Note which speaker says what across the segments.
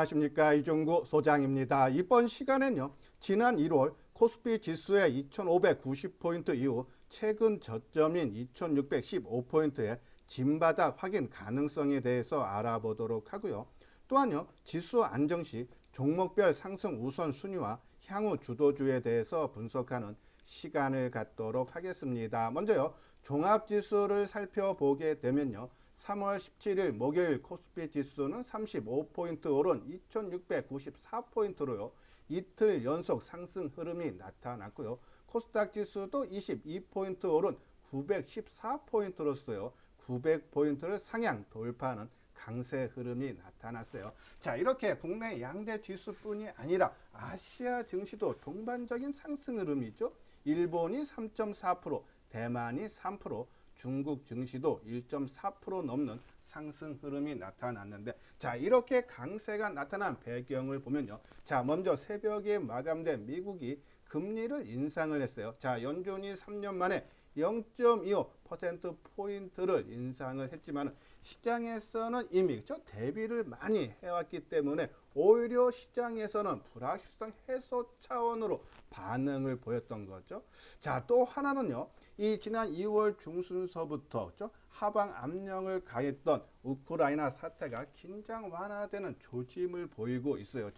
Speaker 1: 안녕하십니까, 이종구 소장입니다. 이번 시간엔요, 지난 1월 코스피 지수의 2590포인트 이후 최근 저점인 2615포인트의 진바닥 확인 가능성에 대해서 알아보도록 하고요. 또한요, 지수 안정 시 종목별 상승 우선순위와 향후 주도주에 대해서 분석하는 시간을 갖도록 하겠습니다. 먼저요, 종합지수를 살펴보게 되면요, 3월 17일 목요일 코스피 지수는 35포인트 오른 2694포인트로요. 이틀 연속 상승 흐름이 나타났고요. 코스닥 지수도 22포인트 오른 914포인트로서요. 900포인트를 상향 돌파하는 강세 흐름이 나타났어요. 자, 이렇게 국내 양대 지수뿐이 아니라 아시아 증시도 동반적인 상승 흐름이죠. 일본이 3.4%, 대만이 3%, 중국 증시도 1.4% 넘는 상승 흐름이 나타났는데, 자, 이렇게 강세가 나타난 배경을 보면요. 자, 먼저 새벽에 마감된 미국이 금리를 인상을 했어요. 자, 연준이 3년 만에 0.25%포인트를 인상을 했지만 시장에서는 이미 대비를 많이 해왔기 때문에 오히려 시장에서는 불확실성 해소 차원으로 반응을 보였던 거죠. 자, 또 하나는요. 이 지난 2월 중순서부터 하방 압력을 가했던 우크라이나 사태가 긴장 완화되는 조짐을 보이고 있어요.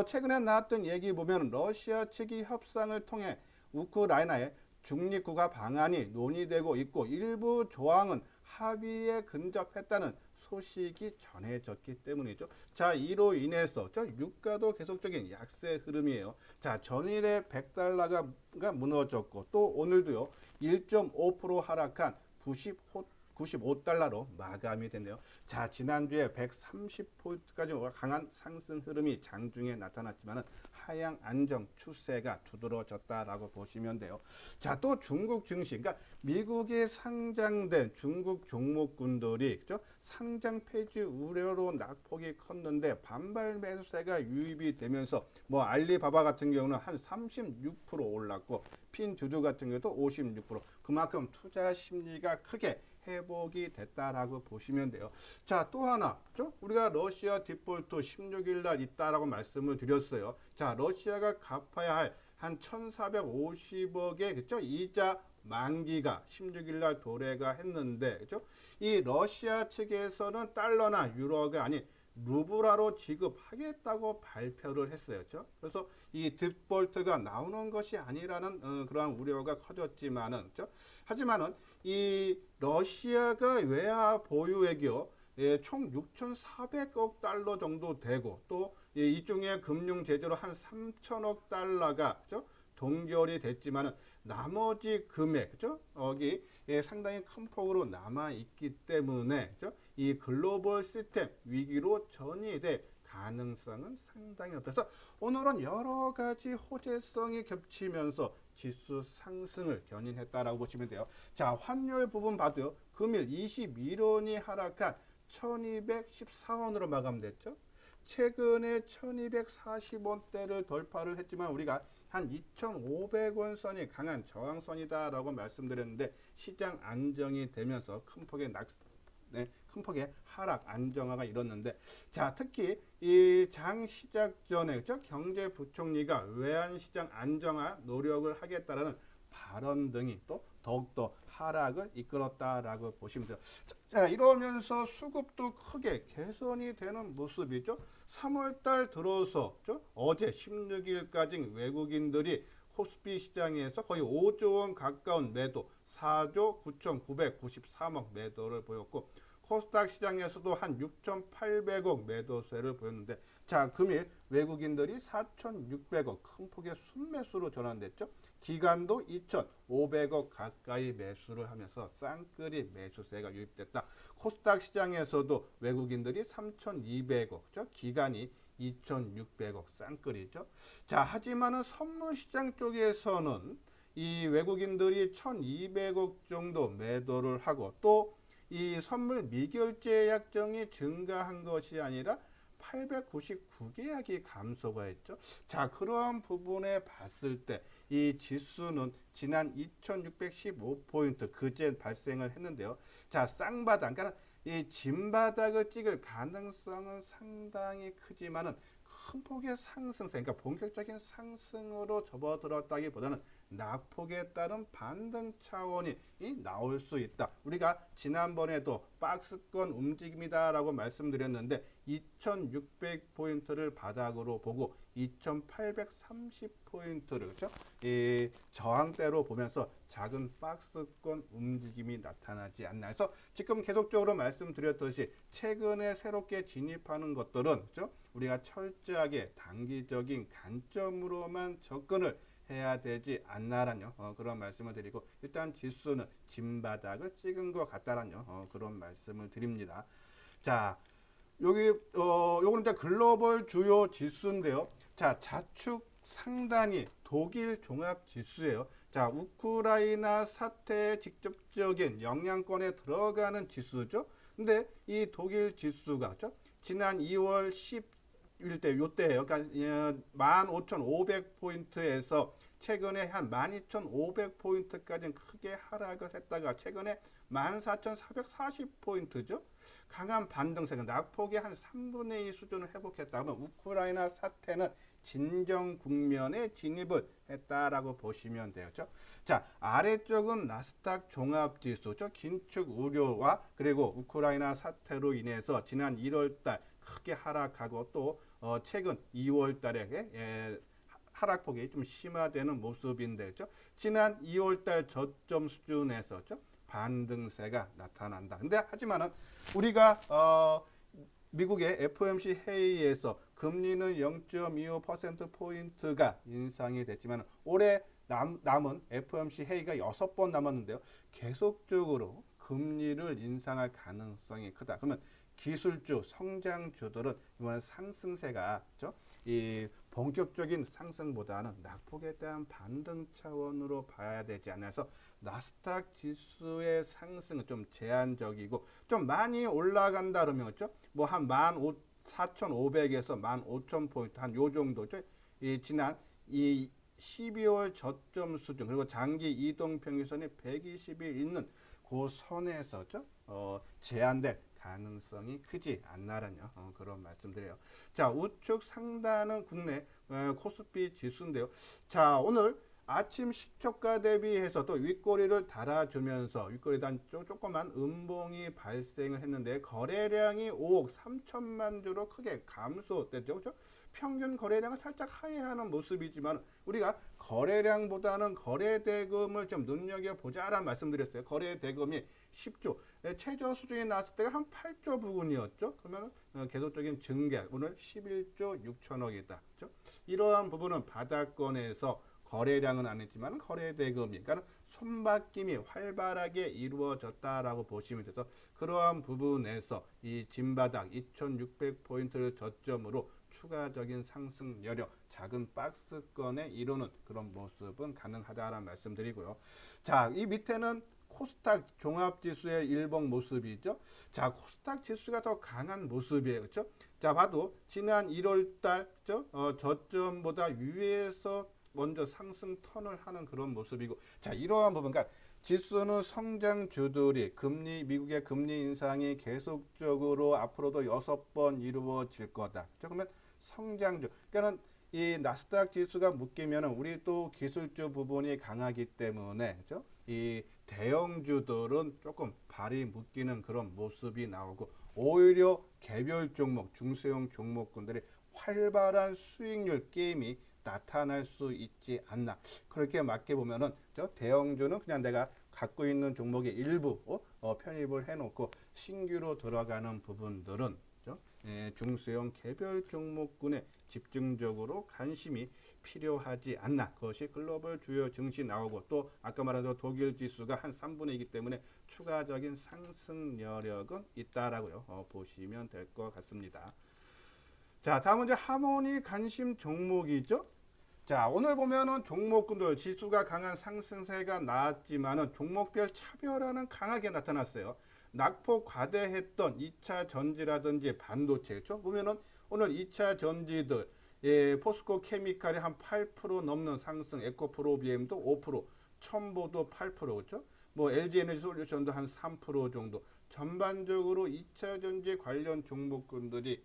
Speaker 1: 최근에 나왔던 얘기 보면 러시아 측이 협상을 통해 우크라이나의 중립국가 방안이 논의되고 있고 일부 조항은 합의에 근접했다는 소식이 전해졌기 때문이죠. 자, 이로 인해서 유가도 계속적인 약세 흐름이에요. 자, 전일에 100달러가 무너졌고 또 오늘도요 1.5% 하락한 95달러로 마감이 됐네요. 자, 지난주에 130포인트까지 강한 상승 흐름이 장중에 나타났지만 하향 안정 추세가 두드러졌다라고 보시면 돼요. 자, 또 중국 증시, 그러니까 미국에 상장된 중국 종목군들이 상장 폐지 우려로 낙폭이 컸는데 반발 매수세가 유입이 되면서 뭐 알리바바 같은 경우는 한 36% 올랐고 핀두두 같은 경우도 56%, 그만큼 투자 심리가 크게 회복이 됐다라고 보시면 돼요. 자, 또 하나, 우리가 러시아 디폴트 16일 날 있다라고 말씀을 드렸어요. 자, 러시아가 갚아야 할 한 1,450억의 이자 만기가 16일 날 도래가 했는데, 이 러시아 측에서는 달러나 유로가 아닌 루블화로 지급하겠다고 발표를 했어요. 그래서 이 디폴트가 나오는 것이 아니라는 그러한 우려가 커졌지만은, 하지만은 이 러시아가 외화 보유액이요, 총 6,400억 달러 정도 되고 또 이 중에 금융 제재로 한 3천억 달러가 동결이 됐지만은 나머지 금액, 여기 상당히 큰 폭으로 남아 있기 때문에 이 글로벌 시스템 위기로 전이될 가능성은 상당히 높아서 오늘은 여러 가지 호재성이 겹치면서 지수 상승을 견인했다라고 보시면 돼요. 자, 환율 부분 봐도요. 금일 21원이 하락한 1214원으로 마감됐죠. 최근에 1240원대를 돌파를 했지만 우리가 한 2,500원 선이 강한 저항선이다라고 말씀드렸는데 시장 안정이 되면서 큰 폭의 하락 안정화가 일었는데, 자, 특히 이 장 시작 전에 경제부총리가 외환시장 안정화 노력을 하겠다라는 발언 등이 또 더욱더 하락을 이끌었다라고 보시면 돼요. 자, 이러면서 수급도 크게 개선이 되는 모습이죠. 3월달 들어서 어제 16일까지 외국인들이 코스피 시장에서 거의 5조 원 가까운 매도, 4조 9,993억 매도를 보였고 코스닥 시장에서도 한 6,800억 매도세를 보였는데, 자, 금일 외국인들이 4,600억 큰 폭의 순매수로 전환됐죠. 기관도 2,500억 가까이 매수를 하면서 쌍끌이 매수세가 유입됐다. 코스닥 시장에서도 외국인들이 3,200억, 기관이 2,600억 쌍끌이죠. 자, 하지만은 선물 시장 쪽에서는 이 외국인들이 1,200억 정도 매도를 하고 또 이 선물 미결제 약정이 증가한 것이 아니라 899계약이 감소가 했죠. 자, 그러한 부분에 봤을 때 이 지수는 지난 2615포인트 그제 발생을 했는데요. 자, 쌍바닥, 그러니까 이 진바닥을 찍을 가능성은 상당히 크지만은 큰 폭의 상승세, 그러니까 본격적인 상승으로 접어들었다기보다는 낙폭에 따른 반등 차원이 나올 수 있다. 우리가 지난번에도 박스권 움직임이다라고 말씀드렸는데 2600포인트를 바닥으로 보고 2830포인트를 그렇죠? 이 저항대로 보면서 작은 박스권 움직임이 나타나지 않나 해서 지금 계속적으로 말씀드렸듯이 최근에 새롭게 진입하는 것들은 그렇죠? 우리가 철저하게 단기적인 관점으로만 접근을 해야 되지 않나라는 그런 말씀을 드리고 일단 지수는 진바닥을 찍은 것 같다라는 그런 말씀을 드립니다. 자, 요거는 이제 글로벌 주요 지수인데요. 자, 좌측 상단이 독일 종합 지수예요. 자, 우크라이나 사태에 직접적인 영향권에 들어가는 지수죠. 근데 이 독일 지수가 그렇죠? 지난 2월 10일 요때예요. 그러니까 15,500포인트에서 최근에 한 12,500포인트까지 크게 하락을 했다가 최근에 14,440포인트죠. 강한 반등세가 낙폭의 한 3분의 2 수준을 회복했다면 우크라이나 사태는 진정 국면에 진입을 했다라고 보시면 되죠. 자, 아래쪽은 나스닥 종합지수죠. 긴축 우려와 그리고 우크라이나 사태로 인해서 지난 1월달 크게 하락하고 또 최근 2월달에 하락폭이 좀 심화되는 모습인데, 지난 2월달 저점 수준에서 반등세가 나타난다. 근데 하지만은 우리가 미국의 FOMC 회의에서 금리는 0.25%포인트가 인상이 됐지만 올해 남은 FOMC 회의가 6번 남았는데요. 계속적으로 금리를 인상할 가능성이 크다. 그러면 기술주, 성장주들은 이번 상승세가 이 본격적인 상승보다는 낙폭에 대한 반등 차원으로 봐야 되지 않아서 나스닥 지수의 상승은 좀 제한적이고 좀 많이 올라간다 그러면 뭐한 14,500에서 15,000포인트 한 요 정도죠. 이 지난 이 12월 저점 수준 그리고 장기 이동 평균선이 120일 있는 그 선에서 제한될 가능성이 크지 않나라는 그런 말씀드려요. 자, 우측 상단은 국내 코스피 지수인데요. 자, 오늘 아침 시초가 대비해서 또 윗꼬리를 달아주면서 윗꼬리 단 조그만 음봉이 발생을 했는데 거래량이 5억 3천만 주로 크게 감소됐죠. 그렇죠? 평균 거래량은 살짝 하회하는 모습이지만 우리가 거래량보다는 거래대금을 좀 눈여겨보자라는 말씀드렸어요. 거래대금이 10조, 최저 수준이 나왔을 때가 한 8조 부근이었죠. 그러면 계속적인 증가, 오늘 11조 6천억이다. 그렇죠? 이러한 부분은 바닥권에서 거래량은 안 했지만 거래대금이, 그러니까 손바뀜이 활발하게 이루어졌다라고 보시면 돼서 그러한 부분에서 이 진바닥 2,600포인트를 저점으로 추가적인 상승 여력, 작은 박스권에 이루는 그런 모습은 가능하다라는 말씀드리고요. 자, 이 밑에는 코스닥 종합지수의 일봉 모습이죠. 자, 코스닥 지수가 더 강한 모습이에요. 그렇죠? 자, 봐도 지난 1월달 저점보다 위에서 먼저 상승 턴을 하는 그런 모습이고, 자, 이러한 부분, 그러니까 지수는 성장주들이 미국의 금리 인상이 계속적으로 앞으로도 6번 이루어질 거다. 그러면 성장주, 그러니까는 이 나스닥 지수가 묶이면은 우리 또 기술주 부분이 강하기 때문에 그렇죠? 이 대형주들은 조금 발이 묶이는 그런 모습이 나오고 오히려 개별 종목, 중소형 종목군들이 활발한 수익률 게임이 나타날 수 있지 않나. 그렇게 맞게 보면은 대형주는 그냥 내가 갖고 있는 종목의 일부 편입을 해놓고 신규로 들어가는 부분들은 중소형 개별 종목군에 집중적으로 관심이 필요하지 않나. 그것이 글로벌 주요 증시 나오고 또 아까 말한 독일 지수가 한 3분의 2이기 때문에 추가적인 상승 여력은 있다라고요. 보시면 될 것 같습니다. 자, 다음은 이제 하모니 관심 종목이죠. 자, 오늘 보면은 종목군들 지수가 강한 상승세가 나왔지만은 종목별 차별화는 강하게 나타났어요. 낙폭 과대했던 2차 전지라든지 반도체, 그렇죠? 보면은 오늘 2차 전지들 포스코 케미칼이 한 8% 넘는 상승, 에코프로비엠도 5%, 첨보도 8%, 그렇죠? 뭐 LG 에너지 솔루션도 한 3% 정도. 전반적으로 2차 전지 관련 종목군들이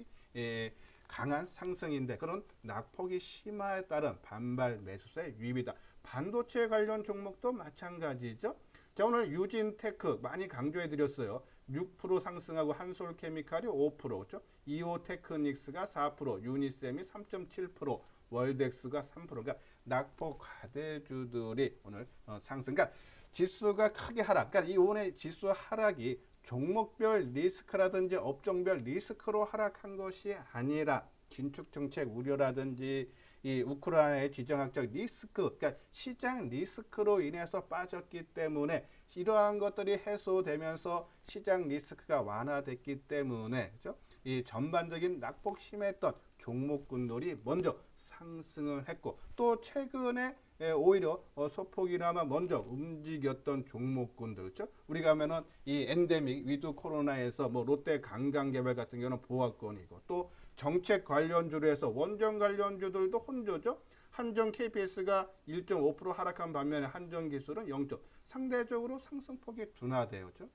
Speaker 1: 강한 상승인데 그런 낙폭이 심화에 따른 반발 매수세 유입이다. 반도체 관련 종목도 마찬가지죠. 자, 오늘 유진테크 많이 강조해 드렸어요. 6% 상승하고 한솔케미칼이 5%, 그렇죠? 이오테크닉스가 4%, 유니셈이 3.7%, 월덱스가 3%. 그러니까 낙폭 과대주들이 오늘 상승. 그러니까 지수가 크게 하락. 그러니까 이 오늘 지수 하락이 종목별 리스크라든지 업종별 리스크로 하락한 것이 아니라 긴축 정책 우려라든지 이 우크라이나의 지정학적 리스크, 그러니까 시장 리스크로 인해서 빠졌기 때문에 이러한 것들이 해소되면서 시장 리스크가 완화됐기 때문에 그렇죠? 이 전반적인 낙폭 심했던 종목군들이 먼저 상승을 했고 또 최근에 오히려 소폭이나마 먼저 움직였던 종목군들 그렇죠? 우리가 하면은 이 엔데믹 위드 코로나에서 뭐 롯데 관광개발 같은 경우는 보합권이고 또 정책 관련주로 해서 원전 관련주들도 혼조죠. 한전 KPS가 1.5% 하락한 반면에 한전기술은 0. 상대적으로 상승폭이 둔화돼요. 그렇죠?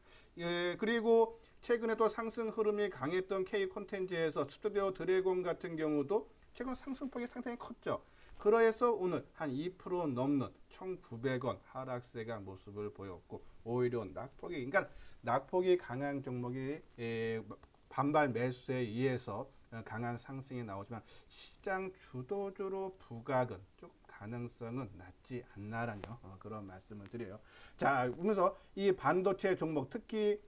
Speaker 1: 그리고 최근에 또 상승 흐름이 강했던 K콘텐츠에서 스튜디오 드래곤 같은 경우도 최근 상승폭이 상당히 컸죠. 그래서 오늘 한 2% 넘는 1,900원 하락세가 모습을 보였고 오히려 낙폭이 그러니까 낙폭이 강한 종목이 반발 매수에 의해서 강한 상승이 나오지만 시장 주도주로 부각은 조금 가능성은 낮지 않나라는 그런 말씀을 드려요. 자, 그러면서 이 반도체 종목 특히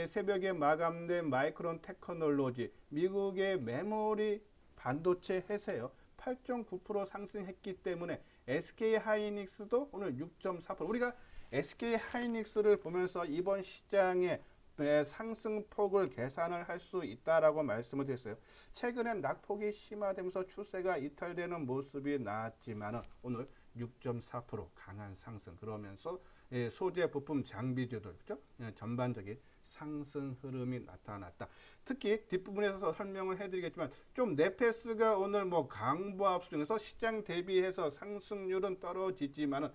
Speaker 1: 새벽에 마감된 마이크론 테크놀로지 미국의 메모리 반도체 회사요. 8.9% 상승했기 때문에 SK 하이닉스도 오늘 6.4%. 우리가 SK 하이닉스를 보면서 이번 시장에 상승폭을 계산을 할 수 있다라고 말씀을 드렸어요. 최근엔 낙폭이 심화되면서 추세가 이탈되는 모습이 나왔지만 오늘 6.4% 강한 상승 그러면서 소재 부품 장비주들 그죠? 전반적인 상승 흐름이 나타났다. 특히 뒷부분에서 설명을 해드리겠지만 좀 네페스가 오늘 뭐 강보합 중에서 시장 대비해서 상승률은 떨어지지만은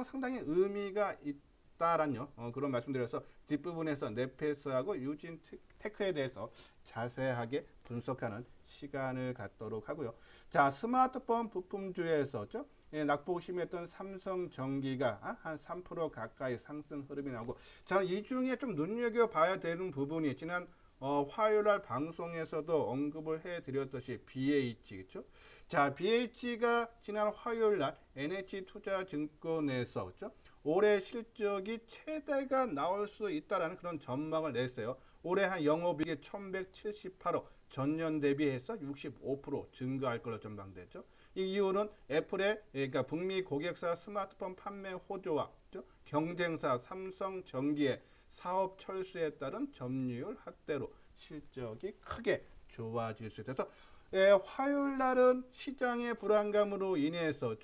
Speaker 1: 상당히 의미가 있다라는 그런 말씀드려서 뒷부분에서 네페스하고 유진테크에 대해서 자세하게 분석하는 시간을 갖도록 하고요. 자, 스마트폰 부품주에서죠. 낙폭 심했던 삼성전기가 한 3% 가까이 상승 흐름이 나오고 자, 이 중에 좀 눈여겨봐야 되는 부분이 지난 화요일날 방송에서도 언급을 해드렸듯이 BH 그렇죠? 자, BH가 지난 화요일날 NH투자증권에서 그렇죠? 올해 실적이 최대가 나올 수 있다라는 그런 전망을 냈어요. 올해 한 영업이익이 1,178억, 전년 대비해서 65% 증가할 걸로 전망됐죠. 이 이유는 애플의 그러니까 북미 고객사 스마트폰 판매 호조와 경쟁사 삼성전기의 사업 철수에 따른 점유율 확대로 실적이 크게 좋아질 수 있어서 화요일 날은 시장의 불안감으로 인해서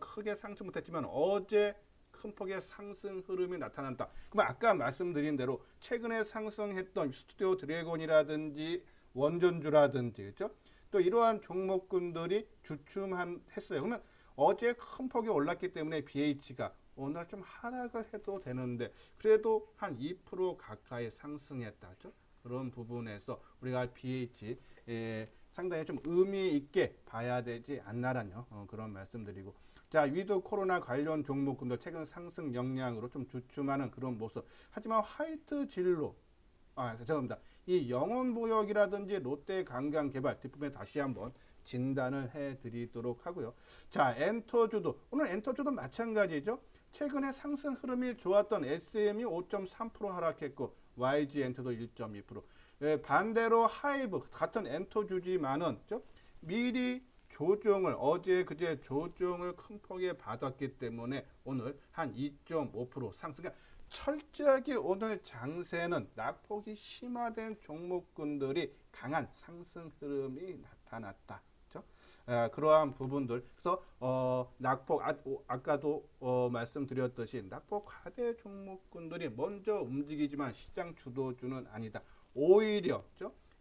Speaker 1: 크게 상승 못했지만 어제 큰 폭의 상승 흐름이 나타난다. 그럼 아까 말씀드린 대로 최근에 상승했던 스튜디오 드래곤이라든지 원전주라든지 그렇죠? 또 이러한 종목군들이 주춤했어요. 그러면 어제 큰 폭이 올랐기 때문에 BH가 오늘 좀 하락을 해도 되는데 그래도 한 2% 가까이 상승했다. 그렇죠? 그런 부분에서 우리가 BH 상당히 좀 의미 있게 봐야 되지 않나라는 그런 말씀드리고 자, 위드 코로나 관련 종목군도 최근 상승 역량으로 좀 주춤하는 그런 모습. 하지만 화이트 진로, 죄송합니다. 이 영원무역이라든지 롯데 관광개발 뒷부분에 다시 한번 진단을 해드리도록 하고요. 자, 엔터주도 오늘 엔터주도 마찬가지죠. 최근에 상승 흐름이 좋았던 SM이 5.3% 하락했고 YG 엔터도 1.2%. 반대로 하이브 같은 엔터주지만은 미리 조정을 어제 그제 조정을 큰 폭에 받았기 때문에 오늘 한 2.5% 상승. 그러니까 철저하게 오늘 장세는 낙폭이 심화된 종목군들이 강한 상승 흐름이 나타났다. 그렇죠? 그러한 부분들. 그래서 낙폭 아까도 말씀드렸듯이 낙폭 과대 종목군들이 먼저 움직이지만 시장 주도주는 아니다. 오히려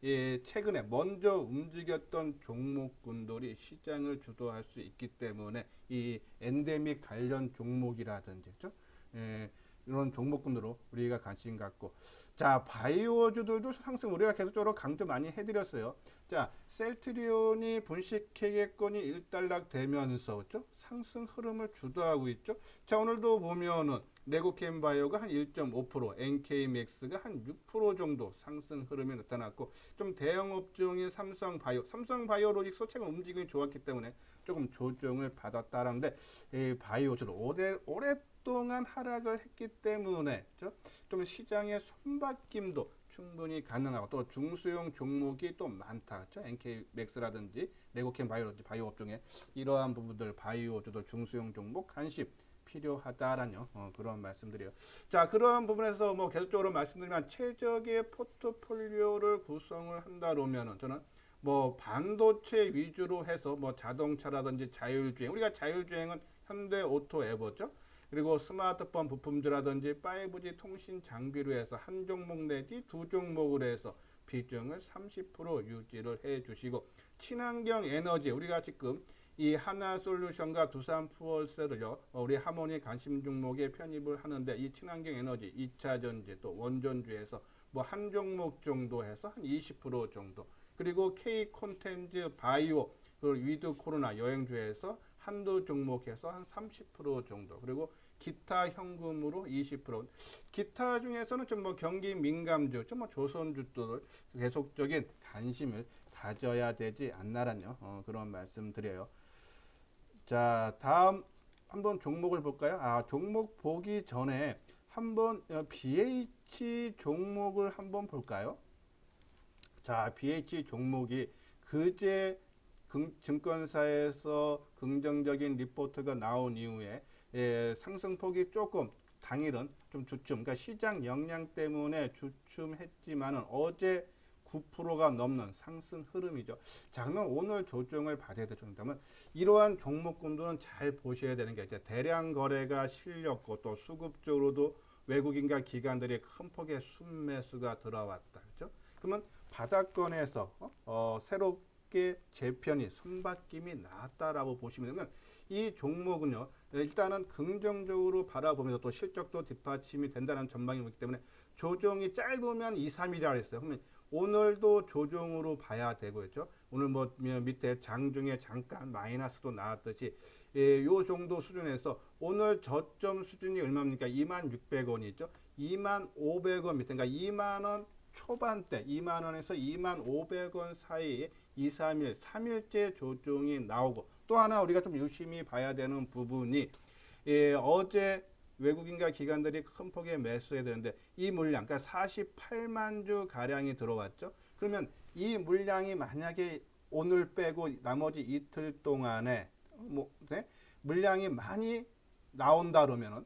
Speaker 1: 최근에 먼저 움직였던 종목군들이 시장을 주도할 수 있기 때문에 이 엔데믹 관련 종목이라든지 그죠? 예, 이런 종목군으로 우리가 관심 갖고 자 바이오주들도 상승 우리가 계속적으로 강조 많이 해드렸어요. 자 셀트리온이 분식회계권이 일단락되면서 그죠? 상승 흐름을 주도하고 있죠. 자 오늘도 보면은 레고캠바이오가 한 1.5%, NK맥스가 한 6% 정도 상승 흐름이 나타났고 좀 대형 업종인 삼성바이오로직스 최근 움직임이 좋았기 때문에 조금 조정을 받았다는데 바이오주로 오랫동안 하락을 했기 때문에 좀 시장의 손바뀜도 충분히 가능하고 또 중소형 종목이 또 많다. 그렇죠? NK맥스라든지 레고캠 바이오 업종에 이러한 부분들 바이오주도 중소형 종목 관심 필요하다라는 그런 말씀드려요. 자 그러한 부분에서 뭐 계속적으로 말씀드리면 최적의 포트폴리오를 구성을 한다면은 저는 뭐 반도체 위주로 해서 뭐 자동차라든지 자율주행 우리가 자율주행은 현대오토에버죠. 그리고 스마트폰 부품주라든지 5G 통신 장비로 해서 한 종목 내지 두 종목으로 해서 비중을 30% 유지를 해 주시고 친환경 에너지 우리가 지금 이 하나솔루션과 두산푸얼셀을요 우리 하모니 관심 종목에 편입을 하는데 이 친환경 에너지 2차 전지 또 원전주에서 뭐 한 종목 정도 해서 한 20% 정도 그리고 K 콘텐츠 바이오 그리고 위드 코로나 여행주에서 한두 종목에서 한 30% 정도 그리고 기타 현금으로 20% 기타 중에서는 좀 뭐 경기 민감주 좀 뭐 조선주들 계속적인 관심을 가져야 되지 않나라는 그런 말씀 드려요. 자 다음 한번 종목을 볼까요? 종목 보기 전에 한번 BH 종목을 한번 볼까요? 자 BH 종목이 그제 증권사에서 긍정적인 리포트가 나온 이후에 상승폭이 조금 당일은 좀 주춤 그러니까 시장 영향 때문에 주춤했지만은 어제 9%가 넘는 상승 흐름이죠. 자, 그러면 오늘 조정을 받아야 된다면 이러한 종목군들은 잘 보셔야 되는 게 이제 대량 거래가 실렸고 또 수급적으로도 외국인과 기관들이 큰 폭의 순매수가 들어왔다. 그렇죠? 그러면 바닥권에서 새롭게 재편이 손바뀜이 나왔다라고 보시면 되면 이 종목은요 일단은 긍정적으로 바라보면서 또 실적도 뒷받침이 된다는 전망이 있기 때문에 조정이 짧으면 2, 3일이라 했어요. 그러면 오늘도 조정으로 봐야 되고요. 오늘 뭐 밑에 장중에 잠깐 마이너스도 나왔듯이 요 정도 수준에서 오늘 저점 수준이 얼마입니까? 26,600원이죠. 25,500원 밑에 그러니까 2만원 초반대 2만원에서 25,500원 사이에 2, 3일, 3일째 조정이 나오고 또 하나 우리가 좀 유심히 봐야 되는 부분이 어제 외국인과 기관들이 큰 폭의 매수해야 되는데 이 물량 그러니까 48만 주 가량이 들어왔죠. 그러면 이 물량이 만약에 오늘 빼고 나머지 이틀 동안에 물량이 많이 나온다 그러면은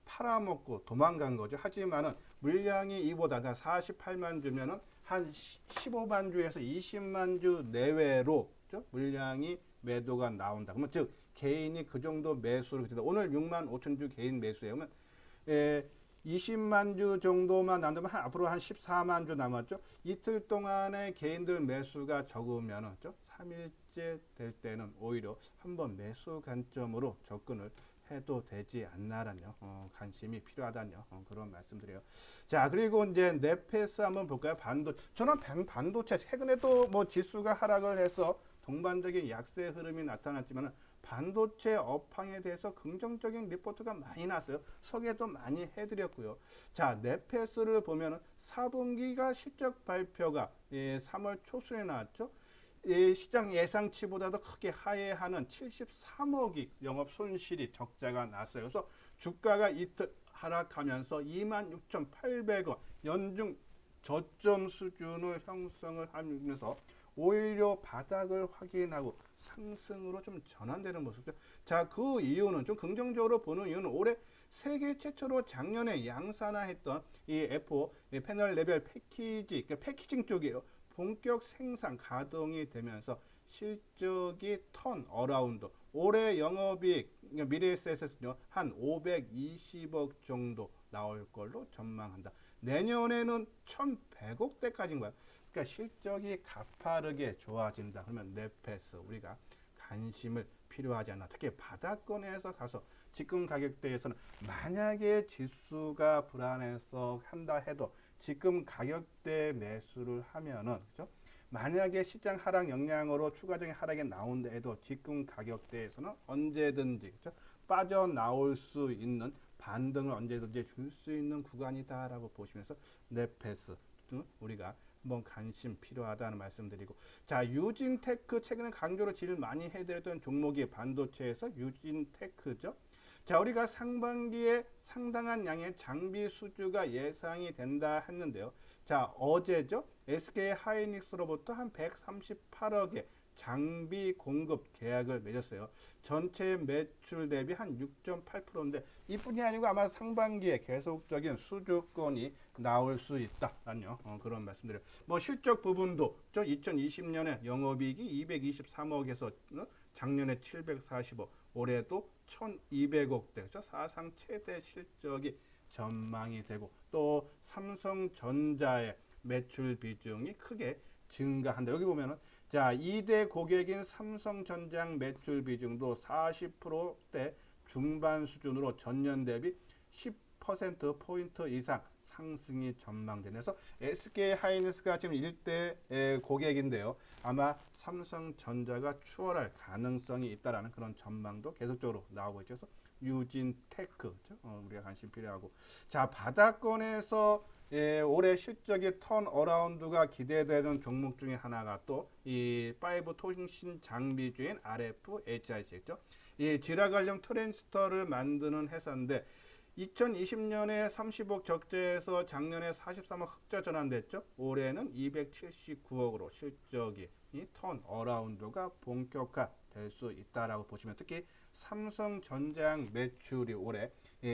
Speaker 1: 팔아먹고 도망간 거죠. 하지만은 물량이 이보다 48만 주면은 한 15만 주에서 20만 주 내외로 물량이 매도가 나온다. 그러면 즉 개인이 그 정도 매수를 그친다. 오늘 6만 5천 주 개인 매수예요. 그러면 20만 주 정도만 남으면 앞으로 한 14만 주 남았죠. 이틀 동안에 개인들 매수가 적으면 3일째 될 때는 오히려 한번 매수 관점으로 접근을 해도 되지 않나라는 관심이 필요하다는 그런 말씀드려요. 자 그리고 이제 넷패스 한번 볼까요? 저는 반도체 최근에도 뭐 지수가 하락을 해서 동반적인 약세 흐름이 나타났지만 반도체 업황에 대해서 긍정적인 리포트가 많이 났어요. 소개도 많이 해드렸고요. 자 넷패스를 보면 4분기가 실적 발표가 3월 초순에 나왔죠. 시장 예상치보다도 크게 하회하는 73억이 영업 손실이 적자가 났어요. 그래서 주가가 이틀 하락하면서 26,800원 연중 저점 수준을 형성을 하면서 오히려 바닥을 확인하고 상승으로 좀 전환되는 모습이죠. 자, 그 이유는 좀 긍정적으로 보는 이유는 올해 세계 최초로 작년에 양산화했던 이 F5 패널 레벨 패키지, 그러니까 패키징 쪽이에요. 본격 생산 가동이 되면서 실적이 턴 어라운드. 올해 영업이익 미래에셋은요 한 520억 정도 나올 걸로 전망한다. 내년에는 1,100억대까지인 거야. 그러니까 실적이 가파르게 좋아진다. 그러면 네페스 우리가 관심을 필요하지 않나. 특히 바닥권에서 가서 지금 가격대에서는 만약에 지수가 불안해서 한다 해도 지금 가격대 매수를 하면은 그죠? 만약에 시장 하락 영향으로 추가적인 하락이 나온다 해도 지금 가격대에서는 언제든지 그죠? 빠져나올 수 있는 반등을 언제든지 줄 수 있는 구간이다라고 보시면서 네페스 우리가 한번 관심 필요하다는 말씀드리고, 자 유진테크 최근에 강조를 제일 많이 해드렸던 종목이 반도체에서 유진테크죠. 자 우리가 상반기에 상당한 양의 장비 수주가 예상이 된다 했는데요. 자 어제죠. SK 하이닉스로부터 한 138억의 장비 공급 계약을 맺었어요. 전체 매출 대비 한 6.8%인데 이뿐이 아니고 아마 상반기에 계속적인 수주권이 나올 수 있다라는 그런 말씀드려요. 뭐 실적 부분도 2020년에 영업이익이 223억에서 작년에 745, 올해도 1,200억대, 그렇죠? 사상 최대 실적이 전망이 되고 또 삼성전자의 매출 비중이 크게 증가한다. 여기 보면은 자 2대 고객인 삼성전자 매출 비중도 40%대 중반 수준으로 전년 대비 10% 포인트 이상 상승이 전망되면서 SK 하이닉스가 지금 1대 고객인데요. 아마 삼성전자가 추월할 가능성이 있다라는 그런 전망도 계속적으로 나오고 있죠. 그래서 유진테크 그렇죠? 우리가 관심 필요하고, 자 바닥권에서 올해 실적의 턴 어라운드가 기대되는 종목 중에 하나가 또 이 5 통신 장비주인 RFHIC죠. 이 지라갈륨 트랜지스터를 만드는 회사인데 2020년에 30억 적자에서 작년에 43억 흑자 전환됐죠. 올해는 279억으로 실적이 턴 어라운드가 본격화될 수 있다라고 보시면, 특히 삼성전자 매출이 올해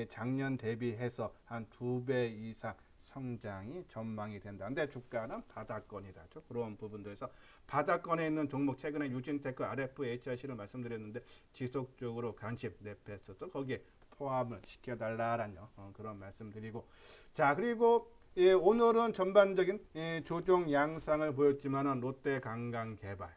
Speaker 1: 작년 대비해서 한 2배 이상 성장이 전망이 된다. 근데 주가는 바닥권이다. 그런 부분들에서 바닥권에 있는 종목 최근에 유진테크 RFHIC를 말씀드렸는데 지속적으로 관심 네페스도 거기에 포함을 시켜달라라는 그런 말씀드리고, 자 그리고 오늘은 전반적인 조정 양상을 보였지만은 롯데 관광개발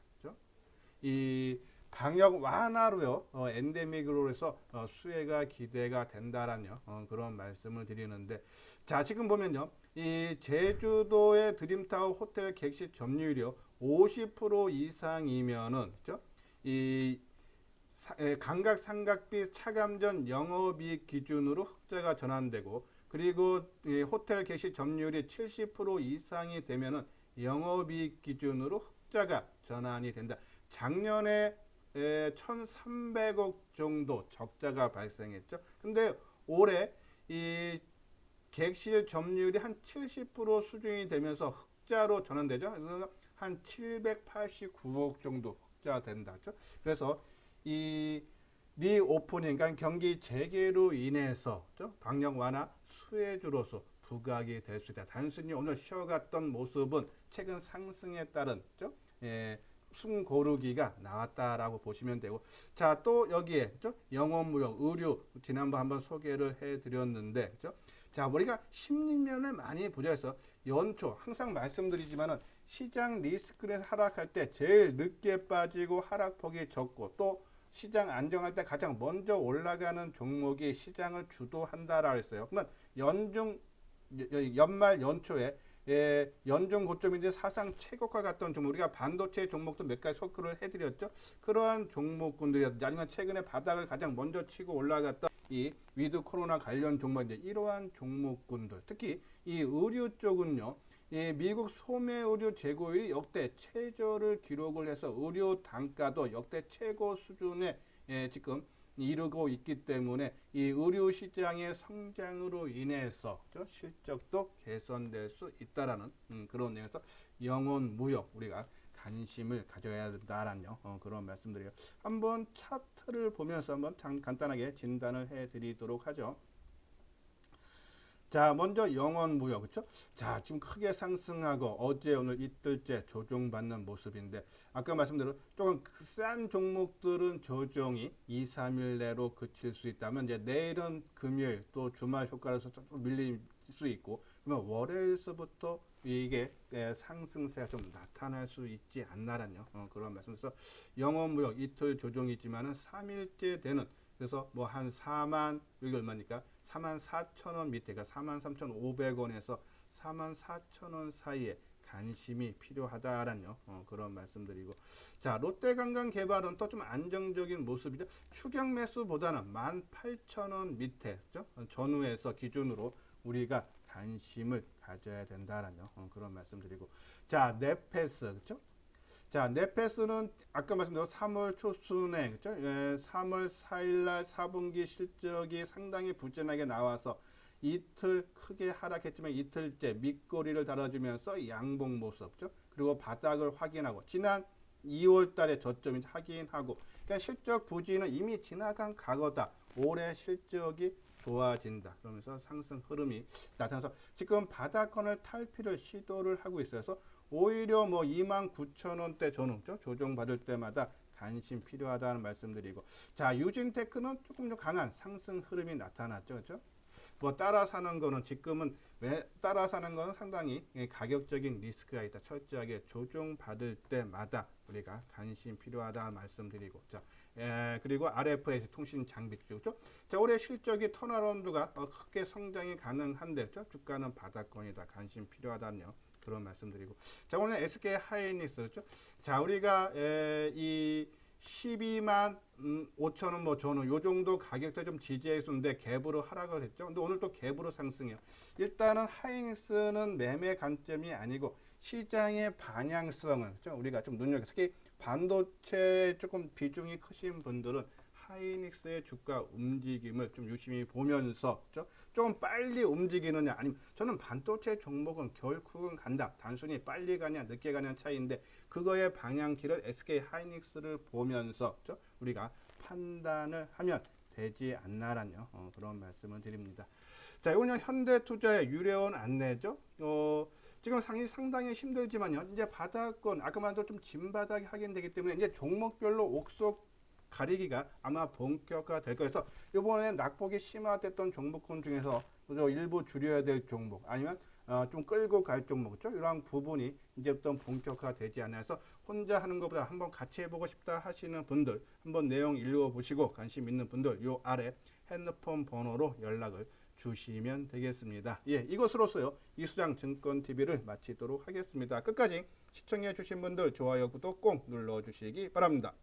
Speaker 1: 이 방역 완화로요 엔데믹으로 해서 수혜가 기대가 된다라는 그런 말씀을 드리는데, 자 지금 보면요 이 제주도의 드림타워 호텔 객실 점유율이요 50% 이상이면은 그죠? 이 감각 상각비 차감 전 영업이익 기준으로 흑자가 전환되고, 그리고 호텔 객실 점유율이 70% 이상이 되면은 영업이익 기준으로 흑자가 전환이 된다. 작년에 1,300억 정도 적자가 발생했죠. 근데 올해 이 객실 점유율이 한 70% 수준이 되면서 흑자로 전환되죠. 그래서 한 789억 정도 흑자 된다. 그래서 이 리오프닝, 그러니까 경기 재개로 인해서 방역 완화 수혜주로서 부각이 될 수 있다. 단순히 오늘 쉬어갔던 모습은 최근 상승에 따른 숨 고르기가 나왔다라고 보시면 되고, 자 또 여기에 영업무역, 의류 지난번 한번 소개를 해드렸는데 자 우리가 심리면을 많이 보자 해서 연초 항상 말씀드리지만은 시장 리스크를 하락할 때 제일 늦게 빠지고 하락폭이 적고 또 시장 안정할 때 가장 먼저 올라가는 종목이 시장을 주도한다라고 했어요. 그러면 연말 연초에 연중 고점인데 사상 최고가 갔던 종목, 우리가 반도체 종목도 몇 가지 소개를 해드렸죠. 그러한 종목군들이 아니면 최근에 바닥을 가장 먼저 치고 올라갔던 이 위드 코로나 관련 종목인데 이러한 종목군들, 특히 이 의류 쪽은요. 미국 소매 의류 재고율이 역대 최저를 기록을 해서 의류 단가도 역대 최고 수준에 지금 이르고 있기 때문에 이 의류 시장의 성장으로 인해서 실적도 개선될 수 있다라는 그런 내용에서 영혼 무역 우리가 관심을 가져야 된다라는 그런 말씀드려요. 한번 차트를 보면서 한번 간단하게 진단을 해드리도록 하죠. 자 먼저 영원무역 그렇죠? 자 지금 크게 상승하고 어제 오늘 이틀째 조정받는 모습인데, 아까 말씀대로 조금 싼 종목들은 조정이 2, 3일 내로 그칠 수 있다면 이제 내일은 금요일 또 주말 효과라서 조금 밀릴 수 있고, 그러면 월요일서부터 이게 상승세가 좀 나타날 수 있지 않나라는 그런 말씀에서 영업무역 이틀 조정이지만은 3일째 되는 그래서 뭐 한 4만 여기 얼마니까 4만 4천 원 밑에가 4만 3,500원에서 4만 4천 원 사이에 관심이 필요하다라는 그런 말씀드리고 자 롯데관광개발은 또 좀 안정적인 모습이죠. 추격 매수보다는 18,000원 밑에 그죠? 전후에서 기준으로 우리가 관심을 가져야 된다라는 그런 말씀드리고 자 네페스 그죠? 자 네페스는 아까 말씀드린 3월 초순에 그죠? 3월 4일 날 4분기 실적이 상당히 부진하게 나와서 이틀 크게 하락했지만 이틀째 밑꼬리를 달아주면서 양봉 모습 그리고 바닥을 확인하고 지난 2월 달에 저점이 확인하고 그러니까 실적 부진은 이미 지나간 과거다. 올해 실적이 좋아진다. 그러면서 상승 흐름이 나타나서 지금 바닥권을 탈피를 시도를 하고 있어서 오히려 뭐 29,000원대 전후 조정받을 때마다 관심 필요하다는 말씀드리고 자 유진테크는 조금 더 강한 상승 흐름이 나타났죠. 그렇죠? 뭐 따라 사는 거는 지금은 왜 따라 사는 거는 상당히 가격적인 리스크가 있다. 철저하게 조정받을 때마다 우리가 관심 필요하다 말씀드리고 자 그리고 RFS 통신 장비 쪽죠. 자 올해 실적이 턴어라운드가 크게 성장이 가능한데 주가는 바닥권이다. 관심 필요하다는 그런 말씀드리고 자 오늘 SK 하이닉스 그렇죠? 자 우리가 이 12만 5천 원 뭐 전후 요 정도 가격대 좀 지지했었는데 갭으로 하락을 했죠. 근데 오늘 또 갭으로 상승해요. 일단은 하이닉스는 매매 관점이 아니고 시장의 방향성을 그렇죠? 우리가 좀 눈여겨 특히 반도체 조금 비중이 크신 분들은 하이닉스의 주가 움직임을 좀 유심히 보면서 좀 빨리 움직이느냐 아니면 저는 반도체 종목은 결국은 간다. 단순히 빨리 가냐 늦게 가냐는 차이인데 그거의 방향키를 SK 하이닉스를 보면서 우리가 판단을 하면 되지 않나라는 그런 말씀을 드립니다. 자, 이거는 현대투자의 유료원 안내죠. 지금 상당히 힘들지만요. 이제 바닥권 아까 말한 좀 진바닥이 확인되기 때문에 이제 종목별로 옥석 가리기가 아마 본격화될 거예요. 그래서 이번에 낙폭이 심화됐던 종목군 중에서 일부 줄여야 될 종목 아니면 좀 끌고 갈 종목 그렇죠? 이러한 부분이 이제부터 본격화되지 않아서 혼자 하는 것보다 한번 같이 해보고 싶다 하시는 분들 한번 내용 읽어보시고 관심 있는 분들 요 아래 핸드폰 번호로 연락을 주시면 되겠습니다. 예, 이것으로서요 이수장 증권TV를 마치도록 하겠습니다. 끝까지 시청해 주신 분들 좋아요 구독 꼭 눌러주시기 바랍니다.